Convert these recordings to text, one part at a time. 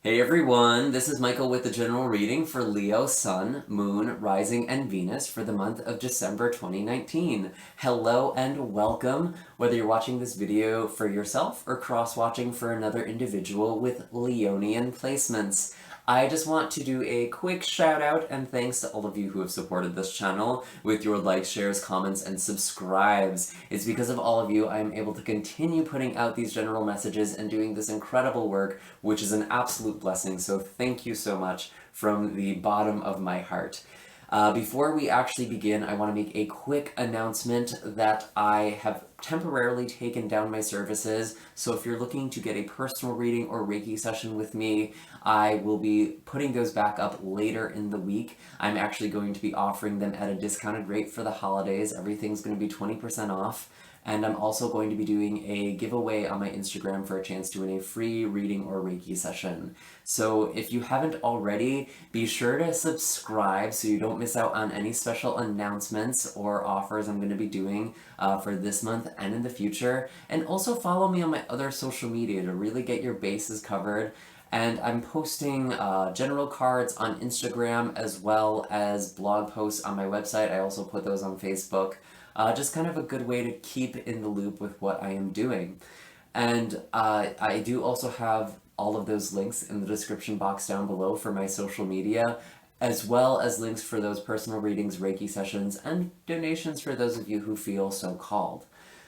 Hey everyone, this is Michael with the general reading for Leo, Sun, Moon, Rising, and Venus for the month of December 2019. Hello and welcome, whether you're watching this video for yourself or cross-watching for another individual with Leonian placements. I just want to do a quick shout out and thanks to all of you who have supported this channel with your likes, shares, comments, and subscribes. It's because of all of you I'm able to continue putting out these general messages and doing this incredible work, which is an absolute blessing, so thank you so much from the bottom of my heart. Before we actually begin, I want to make a quick announcement that I have temporarily taken down my services, so if you're looking to get a personal reading or Reiki session with me, I will be putting those back up later in the week. I'm actually going to be offering them at a discounted rate for the holidays. Everything's going to be 20% off. And I'm also going to be doing a giveaway on my Instagram for a chance to win a free reading or Reiki session. So if you haven't already, be sure to subscribe so you don't miss out on any special announcements or offers I'm going to be doing for this month and in the future. And also follow me on my other social media to really get your bases covered. And I'm posting general cards on Instagram as well as blog posts on my website. I also put those on Facebook. Just kind of a good way to keep in the loop with what I am doing. And I do also have all of those links in the description box down below for my social media, as well as links for those personal readings, Reiki sessions, and donations for those of you who feel so called.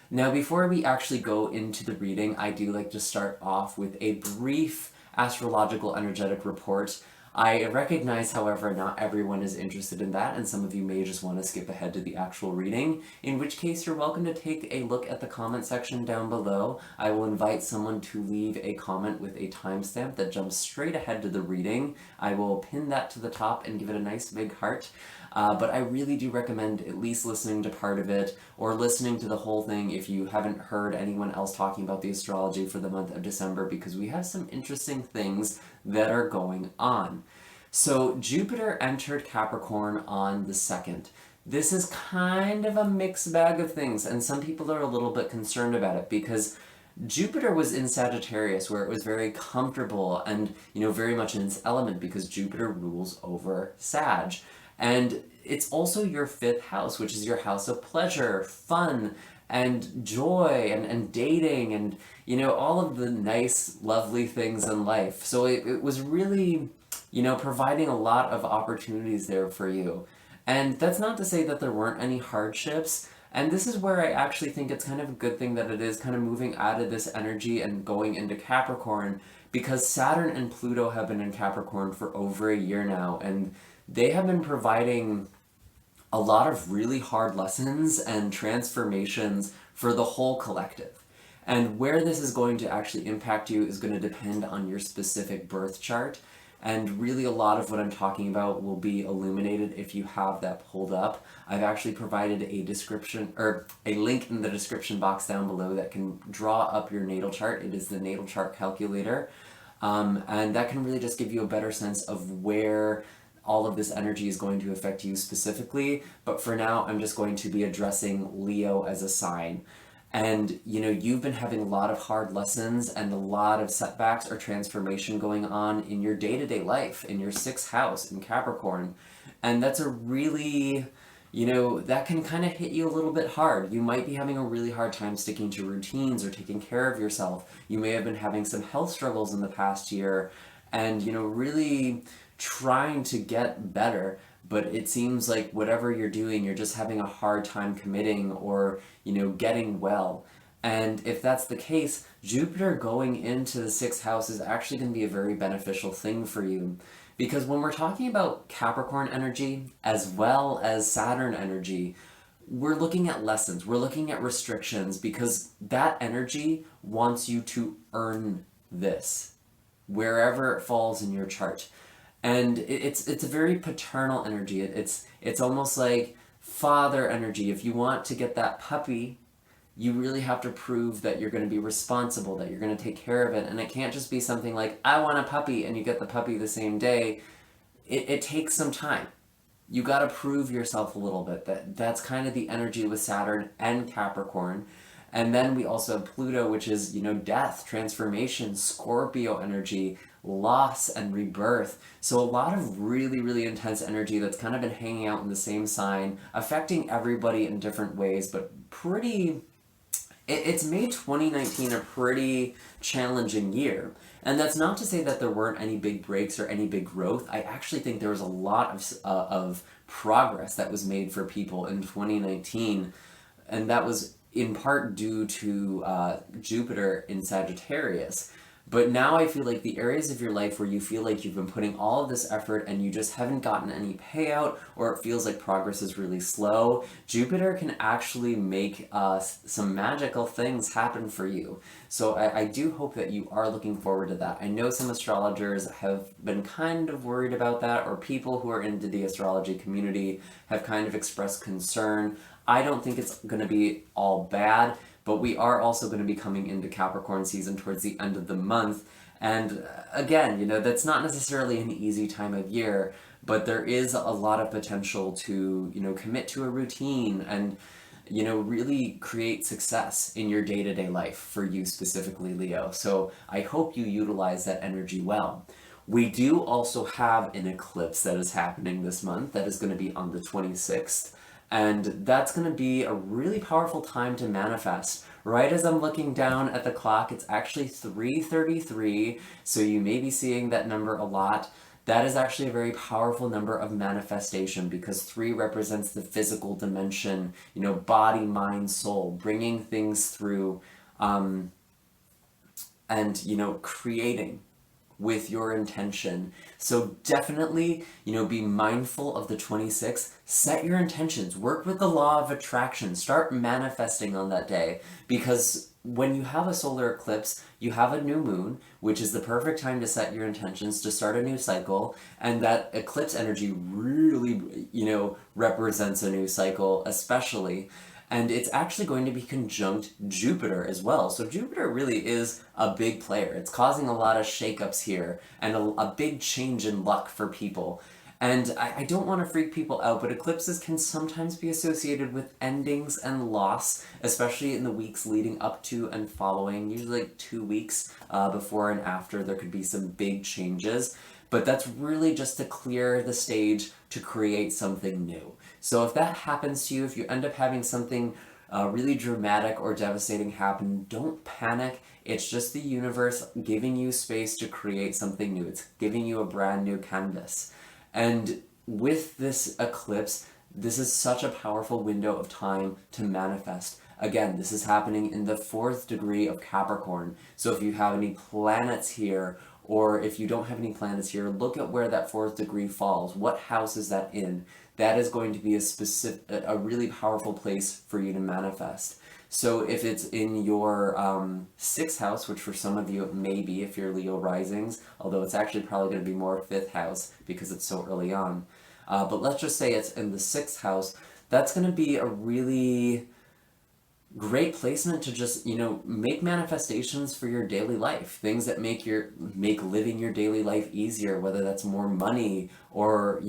Now, before we actually go into the reading, I do like to start off with a brief astrological energetic report. I recognize, however, not everyone is interested in that, and some of you may just want to skip ahead to the actual reading, in which case you're welcome to take a look at the comment section down below. I will invite someone to leave a comment with a timestamp that jumps straight ahead to the reading. I will pin that to the top and give it a nice big heart. But I really do recommend at least listening to part of it, or listening to the whole thing if you haven't heard anyone else talking about the astrology for the month of December, because we have some interesting things that are going on. So Jupiter entered Capricorn on the 2nd. This is kind of a mixed bag of things, and some people are a little bit concerned about it because Jupiter was in Sagittarius, where it was very comfortable and, very much in its element because Jupiter rules over Sag. And it's also your 5th house, which is your house of pleasure, fun, and joy, and dating, and, all of the nice, lovely things in life. So it was really, providing a lot of opportunities there for you. And that's not to say that there weren't any hardships. And this is where I actually think it's kind of a good thing that it is kind of moving out of this energy and going into Capricorn, because Saturn and Pluto have been in Capricorn for over a year now, and they have been providing a lot of really hard lessons and transformations for the whole collective. And where this is going to actually impact you is going to depend on your specific birth chart. And really a lot of what I'm talking about will be illuminated if you have that pulled up. I've actually provided a description, or a link in the description box down below that can draw up your natal chart. It is the natal chart calculator. And that can really just give you a better sense of where all of this energy is going to affect you specifically. But for now, I'm just going to be addressing Leo as a sign. And, you've been having a lot of hard lessons and a lot of setbacks or transformation going on in your day-to-day life, in your 6th house in Capricorn. And that's a really, that can kind of hit you a little bit hard. You might be having a really hard time sticking to routines or taking care of yourself. You may have been having some health struggles in the past year and, really trying to get better, but it seems like whatever you're doing, you're just having a hard time committing or, getting well. And if that's the case, Jupiter going into the 6th house is actually going to be a very beneficial thing for you. Because when we're talking about Capricorn energy, as well as Saturn energy, we're looking at lessons, we're looking at restrictions, because that energy wants you to earn this, wherever it falls in your chart. And it's a very paternal energy. It's almost like father energy. If you want to get that puppy, you really have to prove that you're going to be responsible, that you're going to take care of it. And it can't just be something like, I want a puppy, and you get the puppy the same day. It takes some time. You got to prove yourself a little bit. That's kind of the energy with Saturn and Capricorn. And then we also have Pluto, which is, death, transformation, Scorpio energy, loss and rebirth. So a lot of really, really intense energy that's kind of been hanging out in the same sign, affecting everybody in different ways, but it's made 2019 a pretty challenging year. And that's not to say that there weren't any big breaks or any big growth. I actually think there was a lot of progress that was made for people in 2019, and that was in part due to Jupiter in Sagittarius. But now I feel like the areas of your life where you feel like you've been putting all of this effort and you just haven't gotten any payout, or it feels like progress is really slow, Jupiter can actually make some magical things happen for you. So I do hope that you are looking forward to that. I know some astrologers have been kind of worried about that, or people who are into the astrology community have kind of expressed concern. I don't think it's going to be all bad, but we are also going to be coming into Capricorn season towards the end of the month. And again, that's not necessarily an easy time of year, but there is a lot of potential to, commit to a routine and, really create success in your day-to-day life for you specifically, Leo. So I hope you utilize that energy well. We do also have an eclipse that is happening this month that is going to be on the 26th. And that's going to be a really powerful time to manifest. Right as I'm looking down at the clock, it's actually 3:33, so you may be seeing that number a lot. That is actually a very powerful number of manifestation because 3 represents the physical dimension, body, mind, soul, bringing things through, and, creating with your intention. So definitely, be mindful of the 26th. Set your intentions. Work with the law of attraction. Start manifesting on that day. Because when you have a solar eclipse, you have a new moon, which is the perfect time to set your intentions, to start a new cycle. And that eclipse energy really, represents a new cycle, especially. And it's actually going to be conjunct Jupiter as well. So Jupiter really is a big player. It's causing a lot of shakeups here and a big change in luck for people. And I don't want to freak people out, but eclipses can sometimes be associated with endings and loss, especially in the weeks leading up to and following, usually like 2 weeks before and after. There could be some big changes. But that's really just to clear the stage to create something new. So if that happens to you, if you end up having something really dramatic or devastating happen, don't panic. It's just the universe giving you space to create something new. It's giving you a brand new canvas. And with this eclipse, this is such a powerful window of time to manifest. Again, this is happening in the 4th degree of Capricorn. So if you have any planets here, or if you don't have any planets here, look at where that 4th degree falls. What house is that in? That is going to be a really powerful place for you to manifest. So if it's in your 6th house, which for some of you it may be if you're Leo risings, although it's actually probably going to be more 5th house because it's so early on. But let's just say it's in the 6th house. That's going to be a really great placement to just, make manifestations for your daily life. Things that make living your daily life easier, whether that's more money or,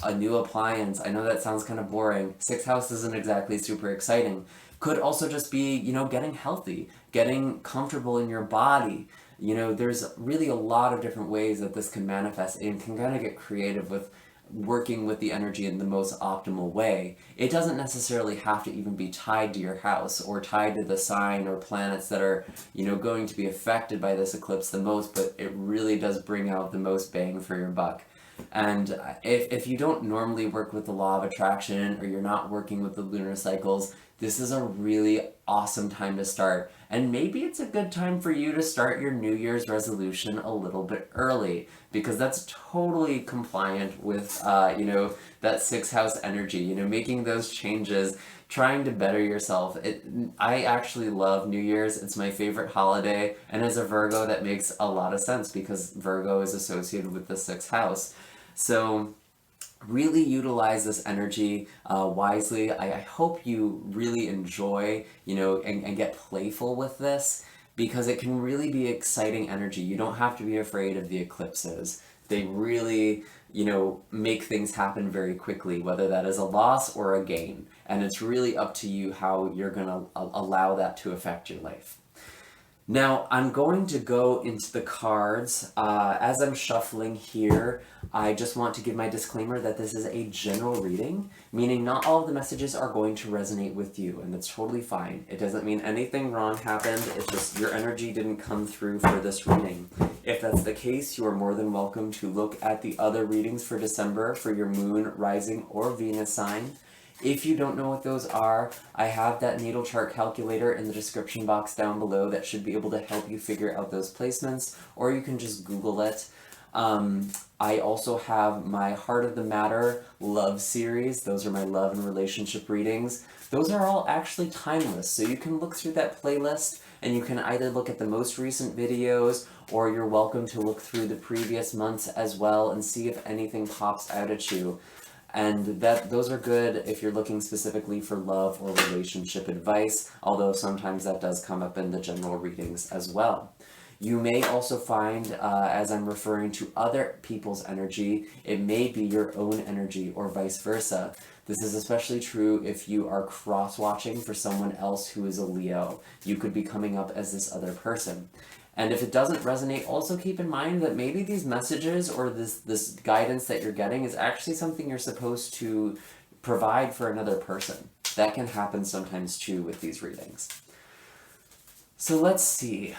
a new appliance. I know that sounds kind of boring. 6th house isn't exactly super exciting. Could also just be, getting healthy, getting comfortable in your body. There's really a lot of different ways that this can manifest, and can kind of get creative with working with the energy in the most optimal way. It doesn't necessarily have to even be tied to your house or tied to the sign or planets that are, going to be affected by this eclipse the most, but it really does bring out the most bang for your buck. And if you don't normally work with the law of attraction, or you're not working with the lunar cycles, this is a really awesome time to start. And maybe it's a good time for you to start your New Year's resolution a little bit early, because that's totally compliant with, that 6th house energy, making those changes, trying to better yourself. I actually love New Year's. It's my favorite holiday. And as a Virgo, that makes a lot of sense because Virgo is associated with the 6th house. So really utilize this energy wisely. I hope you really enjoy, and get playful with this, because it can really be exciting energy. You don't have to be afraid of the eclipses. They really, you know, make things happen very quickly, whether that is a loss or a gain. And it's really up to you how you're going to allow that to affect your life. Now, I'm going to go into the cards. As I'm shuffling here, I just want to give my disclaimer that this is a general reading, meaning not all of the messages are going to resonate with you, and that's totally fine. It doesn't mean anything wrong happened, it's just your energy didn't come through for this reading. If that's the case, you are more than welcome to look at the other readings for December for your moon, rising, or Venus sign. If you don't know what those are, I have that natal chart calculator in the description box down below that should be able to help you figure out those placements, or you can just Google it. I also have my Heart of the Matter love series. Those are my love and relationship readings. Those are all actually timeless, so you can look through that playlist and you can either look at the most recent videos, or you're welcome to look through the previous months as well and see if anything pops out at you. And those are good if you're looking specifically for love or relationship advice, although sometimes that does come up in the general readings as well. You may also find, as I'm referring to other people's energy, it may be your own energy or vice versa. This is especially true if you are cross-watching for someone else who is a Leo. You could be coming up as this other person. And if it doesn't resonate, also keep in mind that maybe these messages or this guidance that you're getting is actually something you're supposed to provide for another person. That can happen sometimes too with these readings. So let's see.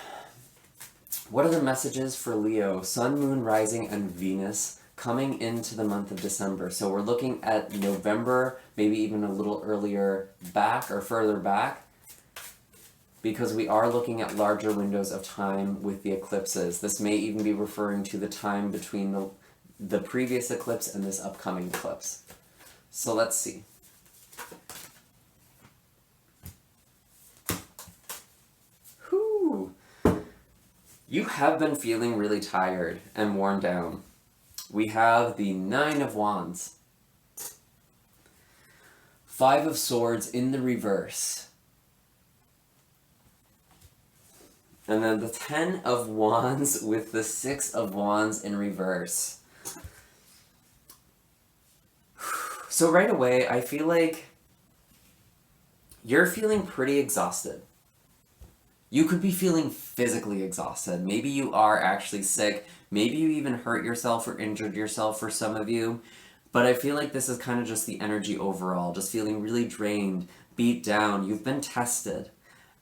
What are the messages for Leo, Sun, Moon, Rising, and Venus coming into the month of December? So we're looking at November, maybe even a little earlier back or further back, because we are looking at larger windows of time with the eclipses. This may even be referring to the time between the previous eclipse and this upcoming eclipse. So let's see. Whew. You have been feeling really tired and worn down. We have the Nine of Wands. Five of Swords in the reverse. And then the Ten of Wands with the Six of Wands in reverse. So right away, I feel like you're feeling pretty exhausted. You could be feeling physically exhausted. Maybe you are actually sick. Maybe you even hurt yourself or injured yourself for some of you. But I feel like this is kind of just the energy overall, just feeling really drained, beat down. You've been tested.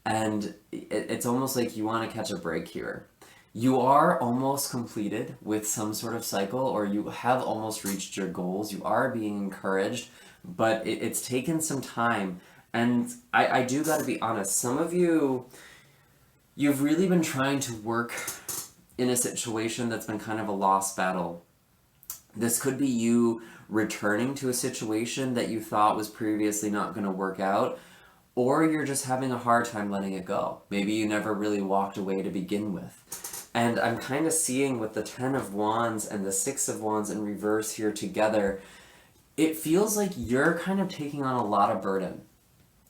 And it's almost like you want to catch a break here. You are almost completed with some sort of cycle, or you have almost reached your goals. You are being encouraged, but it's taken some time. And I do got to be honest, some of you, you've really been trying to work in a situation that's been kind of a lost battle. This could be you returning to a situation that you thought was previously not going to work out, or you're just having a hard time letting it go. Maybe you never really walked away to begin with. And I'm kind of seeing with the Ten of Wands and the Six of Wands in reverse here together, it feels like you're kind of taking on a lot of burden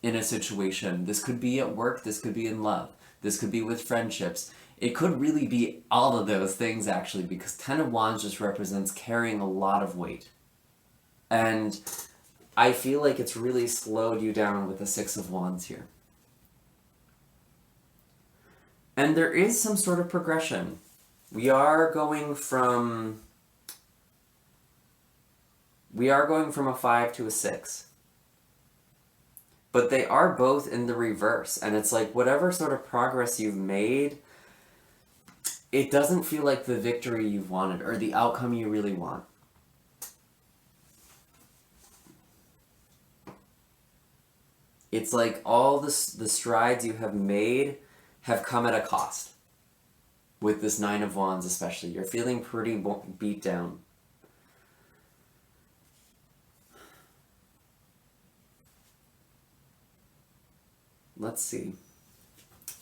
in a situation. This could be at work, this could be in love, this could be with friendships. It could really be all of those things actually, because Ten of Wands just represents carrying a lot of weight. And I feel like it's really slowed you down with the Six of Wands here. And there is some sort of progression. We are going from a 5 to a 6. But they are both in the reverse. And it's like whatever sort of progress you've made, it doesn't feel like the victory you've wanted or the outcome you really want. It's like all the strides you have made have come at a cost. With this Nine of Wands especially. You're feeling pretty beat down. Let's see.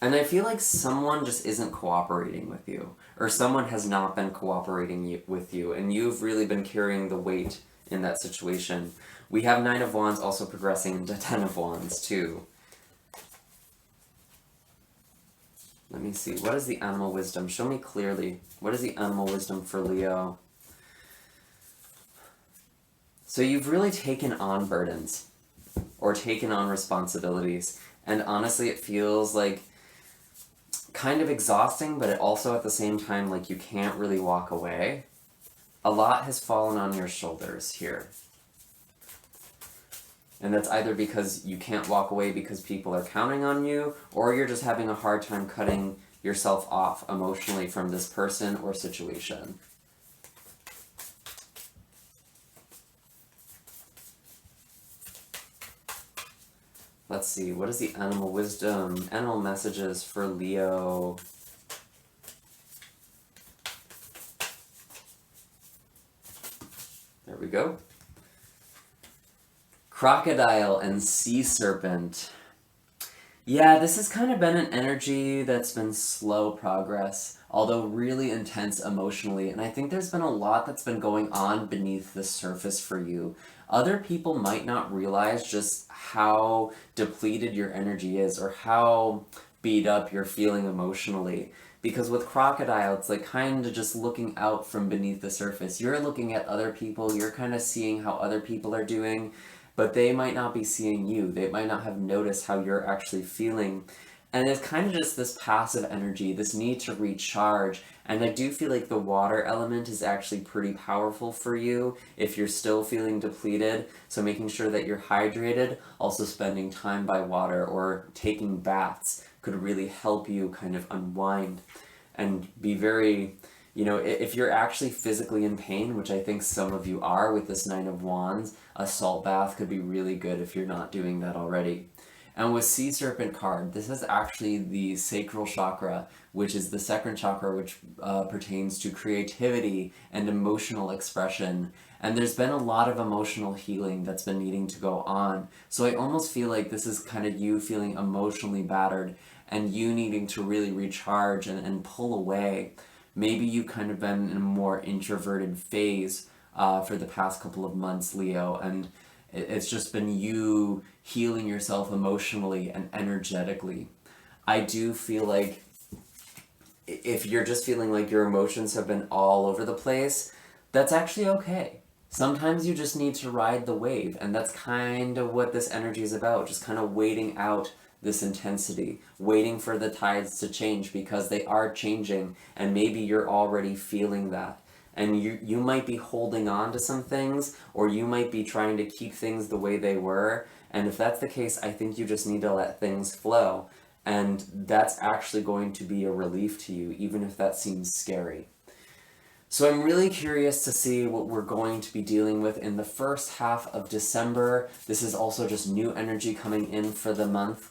And I feel like someone just isn't cooperating with you. Or someone has not been cooperating with you. And you've really been carrying the weight in that situation. We have Nine of Wands also progressing into Ten of Wands too. Let me see. What is the animal wisdom? Show me clearly. What is the animal wisdom for Leo? So you've really taken on burdens or taken on responsibilities. And honestly, it feels like kind of exhausting, but it also at the same time, like you can't really walk away. A lot has fallen on your shoulders here. And that's either because you can't walk away because people are counting on you, or you're just having a hard time cutting yourself off emotionally from this person or situation. Let's see, what is the animal wisdom, animal messages for Leo? There we go. Crocodile and sea serpent. Yeah, this has kind of been an energy that's been slow progress, although really intense emotionally, and I think there's been a lot that's been going on beneath the surface for you. Other people might not realize just how depleted your energy is or how beat up you're feeling emotionally. Because with crocodile, it's like kind of just looking out from beneath the surface. You're looking at other people, you're kind of seeing how other people are doing, but they might not be seeing you. They might not have noticed how you're actually feeling. And it's kind of just this passive energy, this need to recharge. And I do feel like the water element is actually pretty powerful for you if you're still feeling depleted. So making sure that you're hydrated, also spending time by water or taking baths could really help you kind of unwind and be very, if you're actually physically in pain, which I think some of you are with this Nine of Wands, a salt bath could be really good if you're not doing that already. And with Sea Serpent card, this is actually the sacral chakra, which is the second chakra, which pertains to creativity and emotional expression. And there's been a lot of emotional healing that's been needing to go on. So I almost feel like this is kind of you feeling emotionally battered and you needing to really recharge and pull away. Maybe you've kind of been in a more introverted phase for the past couple of months, Leo, and it's just been you healing yourself emotionally and energetically. I do feel like if you're just feeling like your emotions have been all over the place, that's actually okay. Sometimes you just need to ride the wave, and that's kind of what this energy is about, just kind of waiting out this intensity, waiting for the tides to change because they are changing, and maybe you're already feeling that. And you might be holding on to some things, or you might be trying to keep things the way they were, and if that's the case, I think you just need to let things flow, and that's actually going to be a relief to you, even if that seems scary. So I'm really curious to see what we're going to be dealing with in the first half of December. This is also just new energy coming in for the month.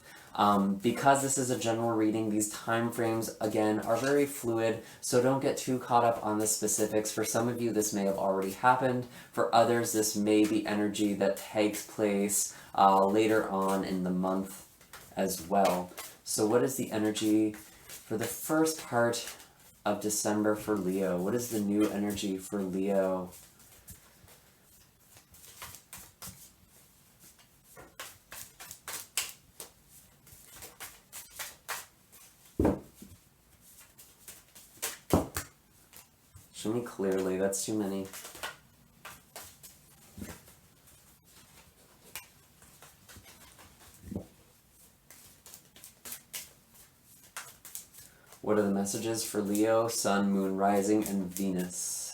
Because this is a general reading, these time frames, again, are very fluid, so don't get too caught up on the specifics. For some of you, this may have already happened. For others, this may be energy that takes place later on in the month as well. So what is the energy for the first part of December for Leo? What is the new energy for Leo? Show me clearly, that's too many. What are the messages for Leo, Sun, Moon, Rising, and Venus?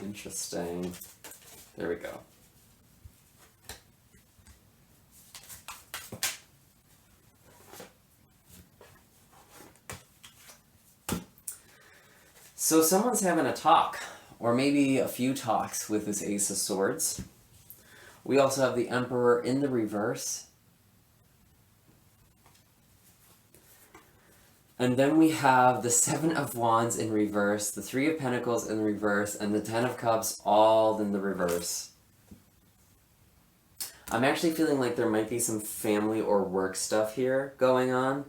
Interesting. There we go. So someone's having a talk, or maybe a few talks with this Ace of Swords. We also have the Emperor in the reverse. And then we have the Seven of Wands in reverse, the Three of Pentacles in reverse, and the Ten of Cups all in the reverse. I'm actually feeling like there might be some family or work stuff here going on.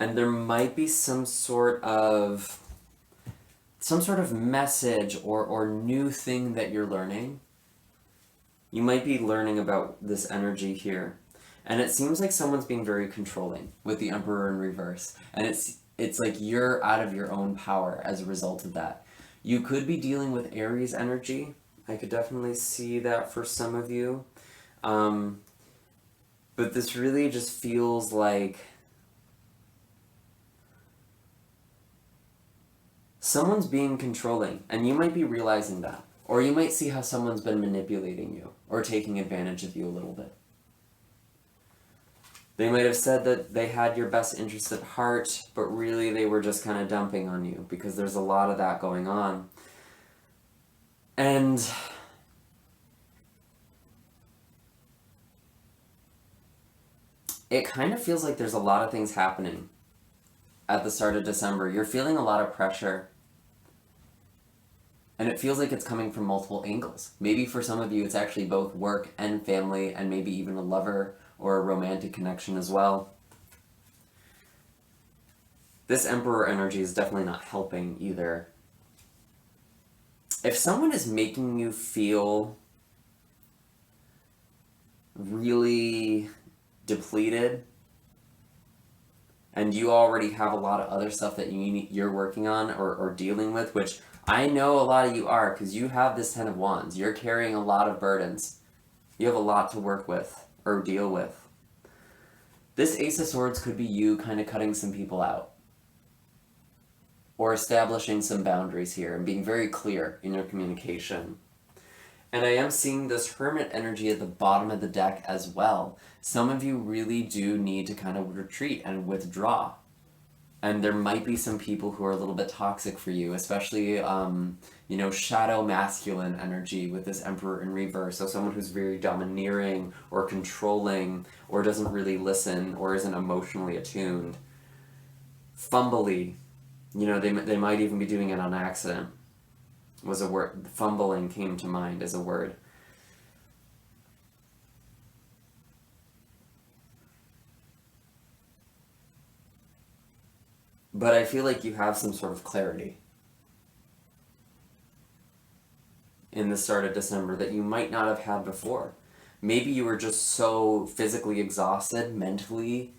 And there might be some sort of message or new thing that you're learning. You might be learning about this energy here. And it seems like someone's being very controlling with the Emperor in reverse. And it's like you're out of your own power as a result of that. You could be dealing with Aries energy. I could definitely see that for some of you. But this really just feels like someone's being controlling, and you might be realizing that. Or you might see how someone's been manipulating you or taking advantage of you a little bit. They might have said that they had your best interest at heart, but really they were just kind of dumping on you, because there's a lot of that going on. And it kind of feels like there's a lot of things happening at the start of December. You're feeling a lot of pressure. And it feels like it's coming from multiple angles. Maybe for some of you it's actually both work and family, and maybe even a lover or a romantic connection as well. This Emperor energy is definitely not helping either. If someone is making you feel really depleted, and you already have a lot of other stuff that you're working on or dealing with, which I know a lot of you are, because you have this 10 of Wands. You're carrying a lot of burdens. You have a lot to work with or deal with. This Ace of Swords could be you kind of cutting some people out, or establishing some boundaries here and being very clear in your communication. And I am seeing this Hermit energy at the bottom of the deck as well. Some of you really do need to kind of retreat and withdraw. And there might be some people who are a little bit toxic for you, especially, shadow masculine energy with this Emperor in reverse. So someone who's very domineering or controlling, or doesn't really listen, or isn't emotionally attuned. Fumbly, they might even be doing it on accident, was a word. Fumbling came to mind as a word. But I feel like you have some sort of clarity in the start of December that you might not have had before. Maybe you were just so physically exhausted, mentally,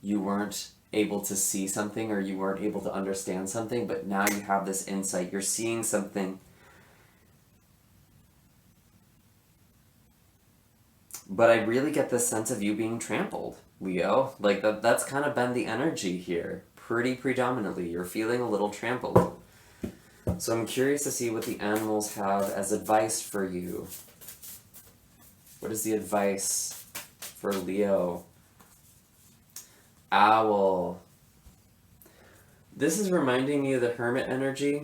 you weren't able to see something, or you weren't able to understand something, but now you have this insight. You're seeing something. But I really get this sense of you being trampled, Leo. Like that's kind of been the energy here. Pretty predominantly, you're feeling a little trampled. So I'm curious to see what the animals have as advice for you. What is the advice for Leo? Owl. This is reminding me of the Hermit energy.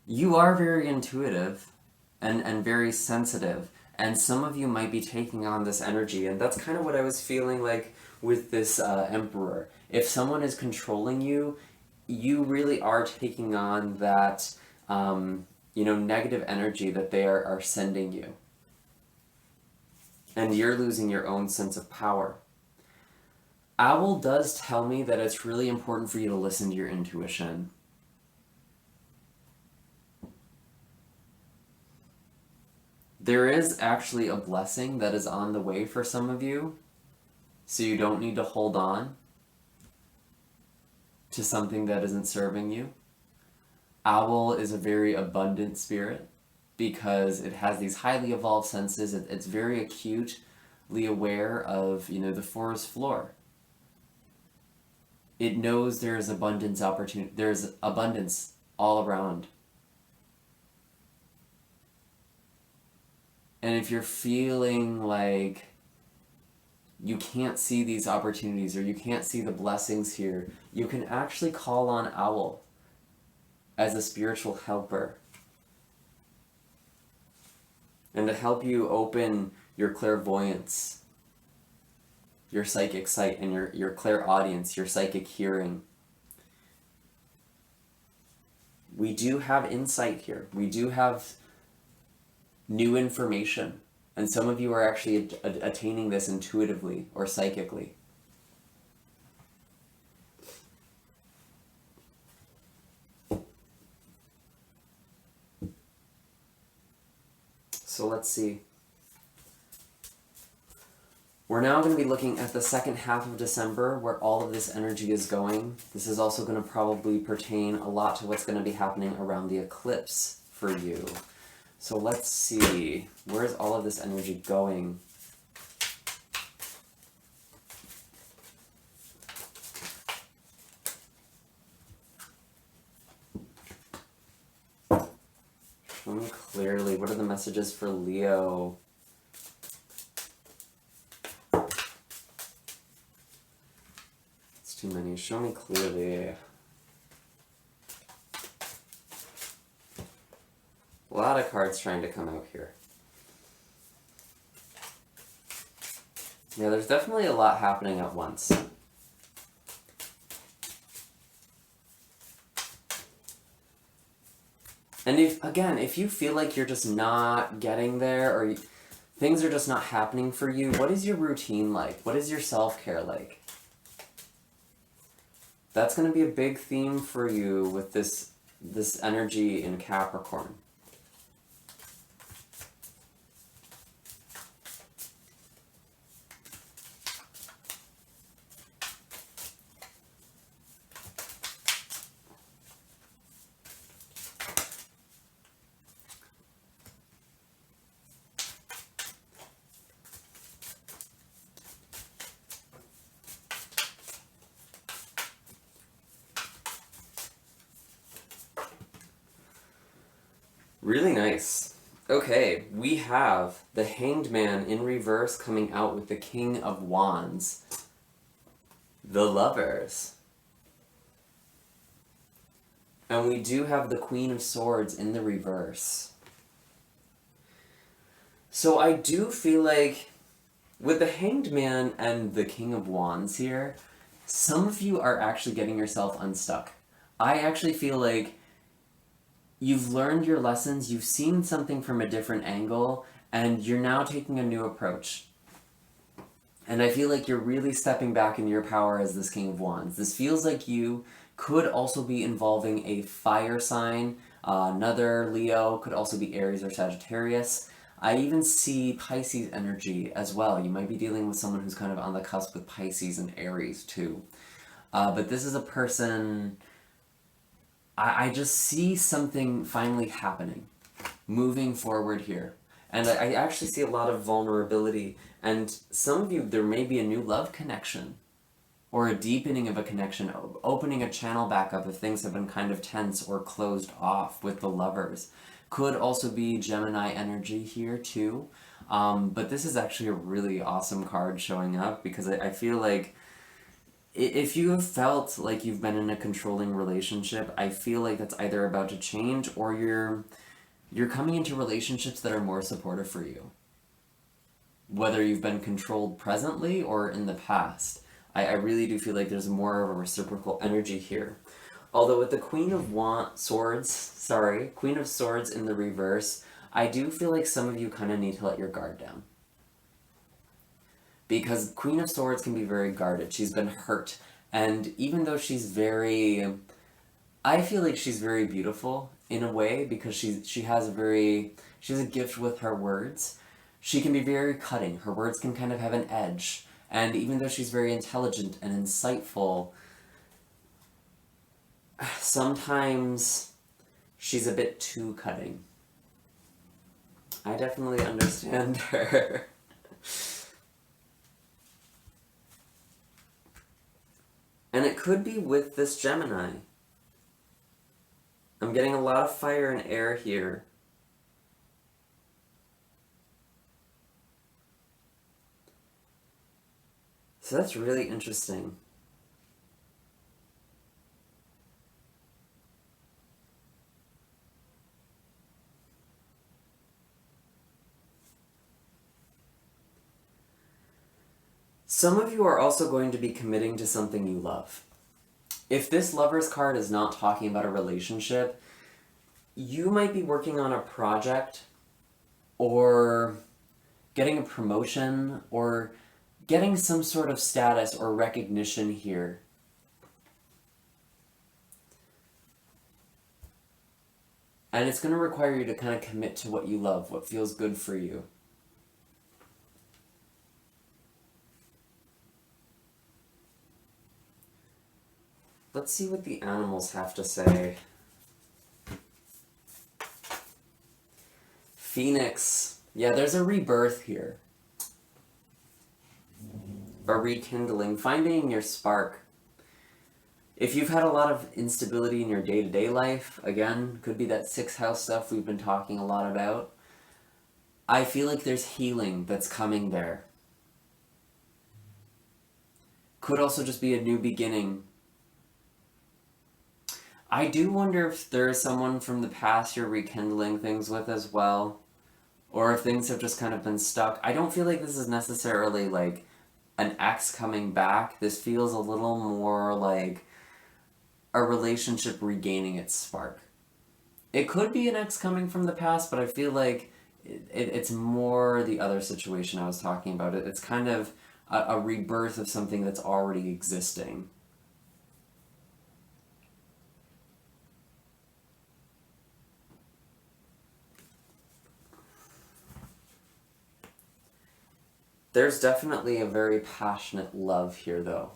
You are very intuitive and very sensitive. And some of you might be taking on this energy, and that's kind of what I was feeling like with this Emperor. If someone is controlling you, you really are taking on that, negative energy that they are sending you. And you're losing your own sense of power. Owl does tell me that it's really important for you to listen to your intuition. There is actually a blessing that is on the way for some of you, so you don't need to hold on to something that isn't serving you. Owl is a very abundant spirit because it has these highly evolved senses. It's very acutely aware of, the forest floor. It knows there's abundance all around. And if you're feeling like you can't see these opportunities, or you can't see the blessings here, you can actually call on Owl as a spiritual helper, and to help you open your clairvoyance, your psychic sight, and your clairaudience, your psychic hearing. We do have insight here. We do have new information, And some of you are actually attaining this intuitively or psychically. So let's see. We're now going to be looking at the second half of December where all of this energy is going. This is also going to probably pertain a lot to what's going to be happening around the eclipse for you. So let's see. Where's all of this energy going? Show me clearly. What are the messages for Leo? Too many. Show me clearly. A lot of cards trying to come out here. Yeah, there's definitely a lot happening at once. And if you feel like you're just not getting there, or things are just not happening for you, what is your routine like? What is your self-care like? That's going to be a big theme for you with this energy in Capricorn. Really nice. Okay, we have the Hanged Man in reverse coming out with the King of Wands. The Lovers. And we do have the Queen of Swords in the reverse. So I do feel like with the Hanged Man and the King of Wands here, some of you are actually getting yourself unstuck. I actually feel like you've learned your lessons, you've seen something from a different angle, and you're now taking a new approach. And I feel like you're really stepping back in your power as this King of Wands. This feels like you could also be involving a fire sign, another Leo, could also be Aries or Sagittarius. I even see Pisces energy as well. You might be dealing with someone who's kind of on the cusp with Pisces and Aries too. But this is a person... I just see something finally happening, moving forward here. And I actually see a lot of vulnerability. And some of you, there may be a new love connection or a deepening of a connection, opening a channel back up if things have been kind of tense or closed off with the Lovers. Could also be Gemini energy here too. But this is actually a really awesome card showing up because I feel like if you have felt like you've been in a controlling relationship, I feel like that's either about to change or you're coming into relationships that are more supportive for you. Whether you've been controlled presently or in the past. I really do feel like there's more of a reciprocal energy here. Although with the Queen of Swords in the reverse, I do feel like some of you kind of need to let your guard down. Because Queen of Swords can be very guarded. She's been hurt. And even though she's very... I feel like she's very beautiful in a way because she has a gift with her words. She can be very cutting. Her words can kind of have an edge. And even though she's very intelligent and insightful, sometimes she's a bit too cutting. I definitely understand her. And it could be with this Gemini. I'm getting a lot of fire and air here. So that's really interesting. Some of you are also going to be committing to something you love. If this Lover's card is not talking about a relationship, you might be working on a project or getting a promotion or getting some sort of status or recognition here. And it's going to require you to kind of commit to what you love, what feels good for you. Let's see what the animals have to say. Phoenix. Yeah, there's a rebirth here. A rekindling, finding your spark. If you've had a lot of instability in your day-to-day life, again, could be that 6th house stuff we've been talking a lot about, I feel like there's healing that's coming there. Could also just be a new beginning. I do wonder if there is someone from the past you're rekindling things with as well, or if things have just kind of been stuck. I don't feel like this is necessarily like an ex coming back. This feels a little more like a relationship regaining its spark. It could be an ex coming from the past, but I feel like it's more the other situation I was talking about. It's kind of a rebirth of something that's already existing. There's definitely a very passionate love here, though.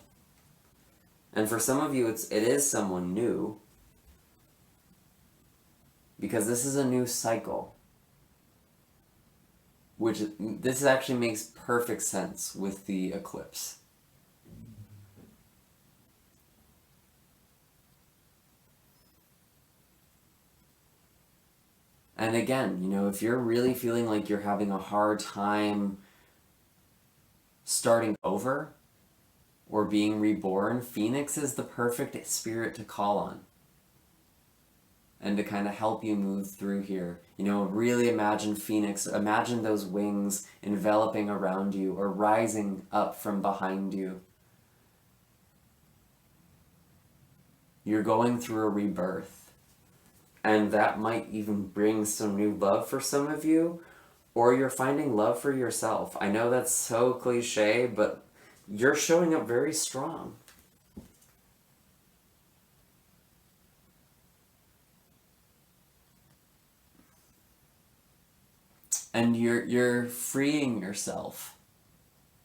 And for some of you, it is someone new, because this is a new cycle, which this actually makes perfect sense with the eclipse. And again, you know, if you're really feeling like you're having a hard time starting over or being reborn, Phoenix is the perfect spirit to call on and to kind of help you move through here. You know, really imagine Phoenix, imagine those wings enveloping around you or rising up from behind you. You're going through a rebirth, and that might even bring some new love for some of you, or you're finding love for yourself. I know that's so cliche, but you're showing up very strong. And you're freeing yourself.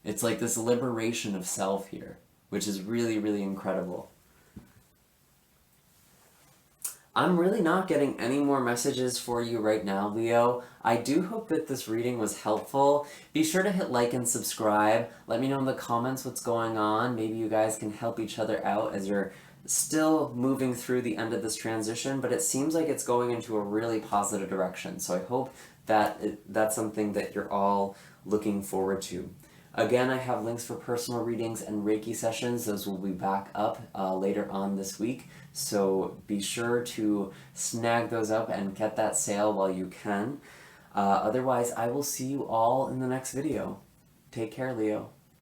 It's like this liberation of self here, which is really, really incredible. I'm really not getting any more messages for you right now, Leo. I do hope that this reading was helpful. Be sure to hit like and subscribe. Let me know in the comments what's going on. Maybe you guys can help each other out as you're still moving through the end of this transition, but it seems like it's going into a really positive direction. So I hope that that's something that you're all looking forward to. Again, I have links for personal readings and Reiki sessions. Those will be back up later on this week. So be sure to snag those up and get that sale while you can. Otherwise, I will see you all in the next video. Take care, Leo.